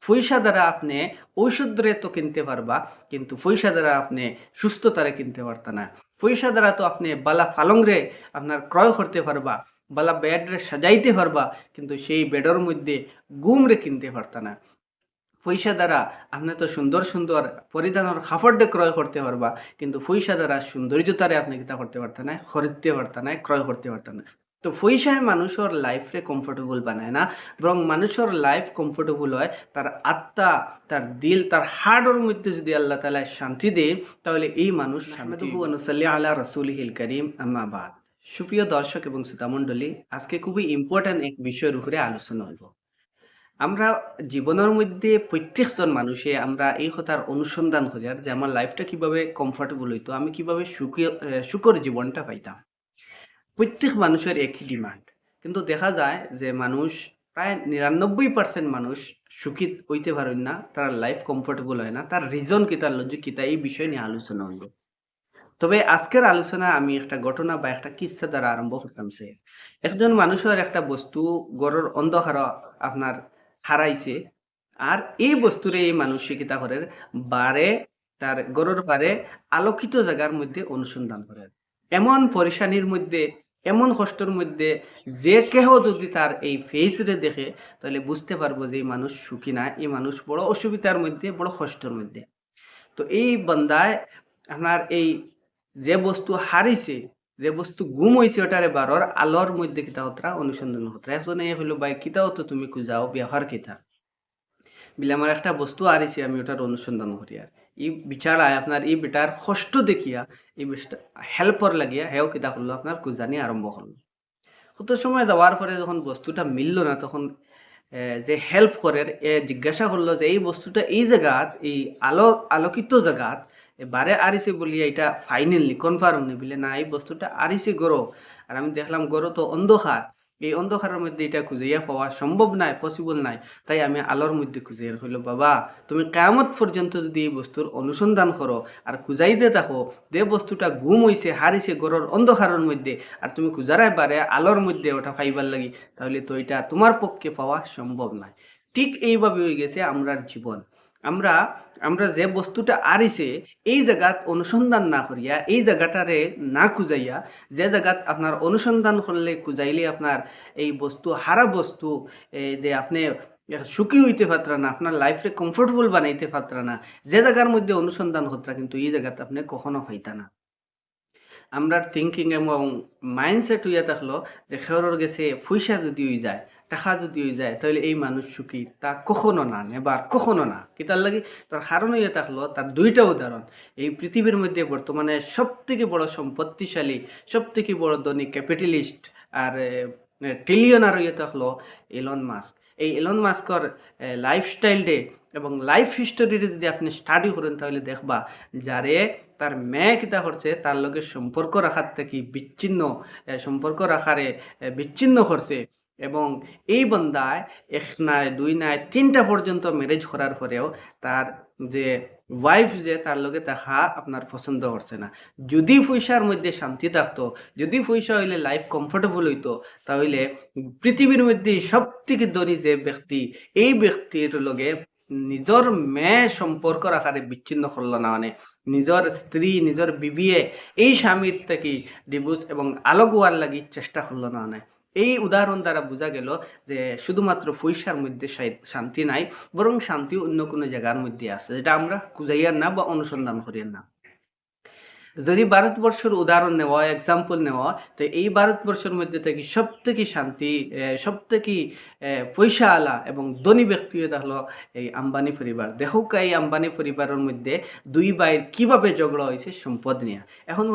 পয়সা দ্বারা আপনি ঔষধরে তো কিনতে পারবা, কিন্তু পয়সা দ্বারা আপনি সুস্থতারে কিনতে পারতা না। পয়সা দ্বারা তো আপনি বালা ফালংরে আপনার ক্রয় করতে পারবা, বালা বেডরে সাজাইতে পারবা, কিন্তু সেই বেডর মধ্যে গুমরে কিনতে পারতা না। পয়সা দ্বারা আপনি তো সুন্দর সুন্দর পরিধানের কাপড় ক্রয় করতে পারবা, কিন্তু পয়সা দ্বারা সৌন্দর্যতারে আপনি কিতা করতে পারতা না, খরিদতে পারতা না, ক্রয় করতে পারতা না। তো পয়সায় মানুষের লাইফরে কমফোর্টেবল বানায় না, বরং মানুষের লাইফ কমফোর্টেবল হয় তার আত্মা, তার দিল, তার হার্টের মধ্যে যদি আল্লাহ তাআলা শান্তি দেয়, তাহলে এই মানুষ শান্তিহু ওয়া নুসাল্লি আলা রাসূলিহিল কারীম, আম্মা বাদ। সুপ্রিয় দর্শক এবং শ্রোতামণ্ডলী, আজকে খুবই ইম্পর্টেন্ট এক বিষয়ের উপরে আলোচনা হইব। আমরা জীবনের মধ্যে প্রত্যেকজন মানুষে আমরা এই কথার অনুসন্ধান করি আর যে আমার লাইফটা কিভাবে কমফোর্টেবল হইতো, আমি কিভাবে সুখের জীবনটা পাইতাম। প্রত্যেক মানুষের একই ডিমান্ড, কিন্তু দেখা যায় যে মানুষ প্রায় ৯৯% মানুষ সুখী হইতে পারেন না, তার লাইফ কমফোর্টেবল হয় না। তার রিজন কি, তার লজিক কি, তা এই বিষয় নিয়ে আলোচনা হইব। তবে আজকের আলোচনা আমি একটা ঘটনা বা একটা কিস্সা দ্বারা আরম্ভ করতাম। সে একজন মানুষের একটা বস্তু গড়ের অন্ধকার আপনার হারাইছে, আর এই বস্তুরে এই মানুষ কিতা করে, বারে তার গড়ের পারে আলোকিত জায়গার মধ্যে অনুসন্ধান করে। এমন পরেশানির মধ্যে, এমন কষ্টের মধ্যে, যে কেহ যদি তার এই ফেসরে দেখে, তাহলে বুঝতে পারবো যে এই মানুষ সুখী না, এই মানুষ বড় অসুবিধার মধ্যে, বড় কষ্টের মধ্যে। তো এই বান্দায় আপনার এই যে বস্তু হারিছে, যে বস্তু গুম হয়েছে, ওটারে বারর আলোর মধ্যে কিতা হতরা অনুসন্ধান হতরা। এখন এই হইলো, ভাই কিতা হতো তুমি খুঁজাও, ব্যবহার কিতা বিলে আমার একটা বস্তু হারিছে, আমি ওটার অনুসন্ধান করি। আর এই বিচারায় আপনার এই বেটার কষ্ট দেখিয়া এই বিষটা হেল্পর লাগিয়া হেও কিতা করলো, আপনার খুঁজানি আরম্ভ করলো। কত সময় যাওয়ার পরে যখন বস্তুটা মিলল না, তখন যে হেল্প করে জিজ্ঞাসা করলো যে এই বস্তুটা এই জায়গাত, এই আলোকিত জায়গাত বারে আরিছে বলিয়া এটা ফাইনালি কনফার্ম নেই বলে, না এই বস্তুটা আরিছে গরো, আর আমি দেখলাম গরো তো অন্ধকার, এই অন্ধকারের মধ্যে এটা খুঁজিয়া পাওয়া সম্ভব নাই, পসিবল নাই, তাই আমি আলোর মধ্যে খুঁজিয়া হইল। বাবা, তুমি কিয়ামত পর্যন্ত যদি এই বস্তুর অনুসন্ধান করো আর খুঁজাইতে থাকো, যে বস্তুটা গুম হইছে, হারিছে গরর অন্ধকারের মধ্যে, আর তুমি খুঁজারাই পারে আলোর মধ্যে ওটা পাইবার লাগি, তাহলে তো এটা তোমার পক্ষে পাওয়া সম্ভব নয়। ঠিক এইভাবে হয়ে গেছে আমরার জীবন। আমরা আমরা যে বস্তুটা আরিছে, এই জায়গাত অনুসন্ধান না করিয়া, এই জায়গাটারে না খুঁজাইয়া, যে জায়গাত আপনার অনুসন্ধান করলে, খুঁজাইলে আপনার এই বস্তু হারা বস্তু, যে আপনি সুখী হইতে পারতরা না, আপনার লাইফে কমফোর্টেবল বানাইতে পারতরা না, যে জায়গার মধ্যে অনুসন্ধান হতরা, কিন্তু এই জায়গাতে আপনি কখনো হইতা না। আমরার থিঙ্কিং এবং মাইন্ডসেট হইয়া থাকলো যে খেরর গেছে পয়সা যদি হয়ে যায়, টাকা যদি হয়ে যায়, তাহলে এই মানুষ সুখী, তা কখনো না, নেবার কখনো না। কিতার লাগি তার কারণ হইয়া থাকলো, তার দুইটা উদাহরণ। এই পৃথিবীর মধ্যে বর্তমানে সব থেকে বড় সম্পত্তিশালী, সব থেকে বড় ধনী ক্যাপিটালিস্ট আর ট্রিলিয়নার হইয়া থাকলো এলন মাস্ক। এই এলন মাস্কর লাইফস্টাইল ডে এবং লাইফ হিস্টোরি যদি আপনি স্টাডি করেন, তাহলে দেখবা যারে তার মেয়ে কিতা করছে, তার লগে সম্পর্ক রাখার থেকে বিচ্ছিন্ন, সম্পর্ক রাখারে বিচ্ছিন্ন করছে। এবং এই বন্দায় এক নাই, দুই নাই, তিনটা পর্যন্ত ম্যারেজ করার পরেও তার যে ওয়াইফ, যে তার লগে দেখা আপনার পছন্দ করছে না। যদি পয়সার মধ্যে শান্তি থাকতো, যদি পয়সা হইলে লাইফ কমফোর্টেবল হইতো, তাহলে পৃথিবীর মধ্যে সব থেকে ধনী যে ব্যক্তি, এই ব্যক্তির লগে নিজর মেয়ে সম্পর্ক রাখারে বিচ্ছিন্ন করলো না, মানে নিজর স্ত্রী, নিজর বিবিয়ে এই স্বামীর থেকে ডিভোর্স এবং আলোক হওয়ার লাগি চেষ্টা করলো না। মানে এই উদাহরণ দ্বারা বোঝা গেল যে শুধুমাত্র পয়সার মধ্যে শান্তি নাই, বরং শান্তি অন্য কোনো জায়গার মধ্যে আছে, যেটা আমরা খুঁজাইয়ার না বা অনুসন্ধান করিয়ার না। যদি ভারতবর্ষের উদাহরণ নেওয়া হয়, এক্সাম্পল নেওয়া হয়, তো এই ভারতবর্ষের মধ্যে থেকে সব থেকে শান্তি, সব থেকে পয়সা আলা এবং ধনী ব্যক্তি হলো এই আম্বানি পরিবার। দেখুক এই আম্বানি পরিবারের মধ্যে দুই ভাইয়ের কিভাবে ঝগড়া হয়েছে সম্পদ নিয়ে। এখন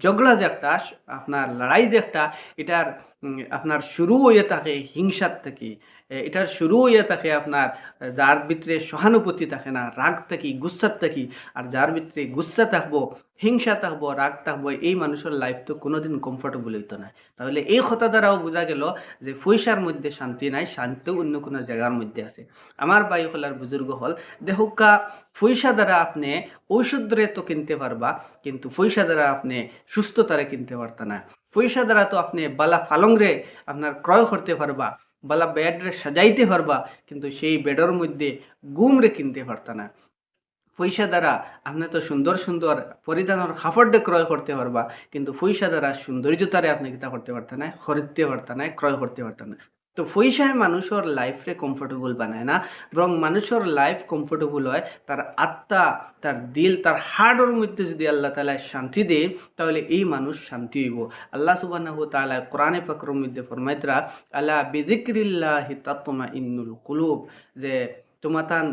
ঝগড়া যে একটা, আপনার লড়াই যে একটা, এটার আপনার শুরু হয়ে থাকে হিংসার থেকে। এটার শুরু হয়ে থাকে আপনার যার ভিতরে সহানুভূতি থাকে না, রাগ থাকি, গুচ্ছার থাকি। আর যার ভিতরে গুচ্ছা থাকবো, হিংসা থাকবো, রাগ থাকবো, এই মানুষের লাইফ তো কোনোদিন কমফোর্টেবল হইতো না। তাহলে এই কথা দ্বারাও বোঝা গেল যে পয়সার মধ্যে শান্তি নাই, শান্তি অন্য কোনো জায়গার মধ্যে আছে। আমার ভাই হলার বুজুর্গ হল, দেখুকা পয়সা দ্বারা আপনি ঔষধরে তো কিনতে পারবা, কিন্তু পয়সা দ্বারা আপনি সুস্থতারে কিনতে পারতা না। পয়সা দ্বারা তো আপনি বালা ফালংরে আপনার ক্রয় করতে পারবা, বালা বেড রে সাজাইতে পারবা, কিন্তু সেই বেডের মধ্যে গুম রে কিনতে পারতা না। পয়সা দ্বারা আপনি তো সুন্দর সুন্দর পরিধানের কাপড় ক্রয় করতে পারবা, কিন্তু পয়সা দ্বারা সৌন্দর্যতারে আপনি কিতা করতে পারতেন না, খরিদতে পারতেন না, ক্রয় করতে পারতেন না। তো পয়সায় মানুষের লাইফরে কমফোর্টেবল বানায় না, বরং মানুষের লাইফ কমফোর্টেবল হয় তার আত্মা, তার দিল, তার হার্টের মধ্যে যদি আল্লাহ তাআলা শান্তি দেয়, তাহলে এই মানুষ শান্তি হইব। আল্লাহ সুবহানাহু ওয়া তাআলা কোরআনে পাকের মধ্যে ফরমাইতরা, আলা বিযিকরিল্লাহি তাতমাইন্নুল কুলুব, যে তোমাতান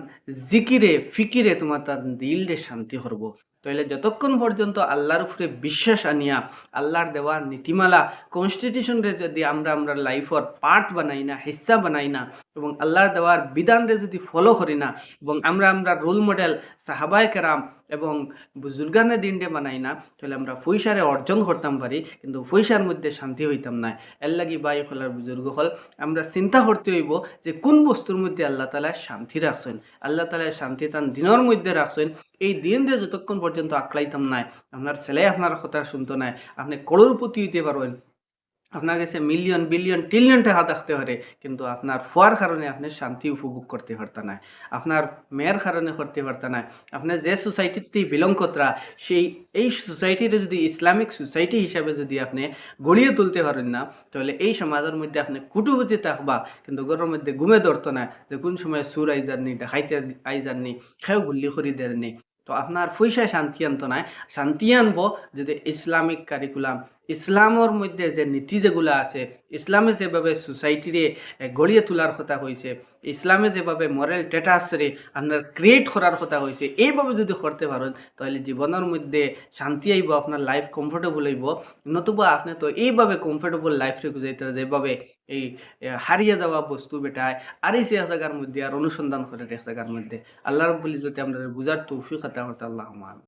জিকিরে ফিকিরে তোমাতান দিলরে শান্তি করব। তাইলে যতক্ষণ পর্যন্ত আল্লাহর উপরে বিশ্বাস আনিয়া আল্লাহর দেওয়া নীতিমালা কনস্টিটিউশনরে যদি আমরা লাইফর পার্ট বানাই না, হিস্সা বানাই না, এবং আল্লাহর দেওয়ার বিধানরে যদি ফলো করি না, এবং আমরা রোল মডেল সাহাবায়ে কেরাম এবং বুজুর্গানের দিনরে বানাই না, তাহলে আমরা পয়সারে অর্জন করতাম পারি, কিন্তু পয়সার মধ্যে শান্তি হইতাম না। এর লাগি বাই হলার বুজুর্গ হল আমরা চিন্তা করতে হইব যে কোন বস্তুর মধ্যে আল্লাহ তাআলা শান্তি রাখছেন। আল্লাহ তাআলা শান্তি তান দিনের মধ্যে রাখছেন। এই দিনরে যতক্ষণ পর্যন্ত আকলাইতাম নাই, আপনার ছেলে আপনার কথা শুনতো নাই, আপনি করোড়পতি হইতে পারবেন, আপনার কাছে মিলিয়ন বিলিয়ন ট্রিলিয়ন টাকা থাকতে পারে, কিন্তু আপনার ফুয়ার কারণে আপনি শান্তি উপভোগ করতে পারতেন না, আপনার মেয়ের কারণে করতে পারতেন না। আপনি যে সোসাইটিতে বিলং করতরা, সেই এই সোসাইটিতে যদি ইসলামিক সোসাইটি হিসাবে যদি আপনি গড়িয়ে তুলতে পারেন না, তাহলে এই সমাজের মধ্যে আপনি কুটুবুতি থাকবা, কিন্তু ঘরের মধ্যে ঘুমে ধরতো না যে কোন সময় সুর আইজারনি, ডাকাইতে আইজারনি, খেয়েও গুল্লি করি দেননি। তো আপনার পয়সায় শান্তি আনতো না, শান্তি আনবো যদি ইসলামিক কারিকুলাম, ইসলামের মধ্যে যে নীতি যেগুলো আছে, ইসলামে যেভাবে সোসাইটিরে গড়িয়ে তোলার কথা হয়েছে, ইসলামে যেভাবে মরাল স্ট্যাটাসরে আপনার ক্রিয়েট করার কথা হয়েছে, এইভাবে যদি করতে পারেন, তাহলে জীবনের মধ্যে শান্তি আইব, আপনার লাইফ কমফোর্টেবল হইব। নতুবা আপনি তো এইভাবে কমফোর্টেবল লাইফে গুজাইতে যেভাবে এই হারিয়ে যাওয়া বস্তু বেটায় আর এই এক জায়গার মধ্যে আর অনুসন্ধান করে এক জায়গার মধ্যে। আল্লাহ রাব্বুল ইজ্জত আমরা বুঝার তৌফিক আতা করতে, আল্লাহুম্মা আমিন।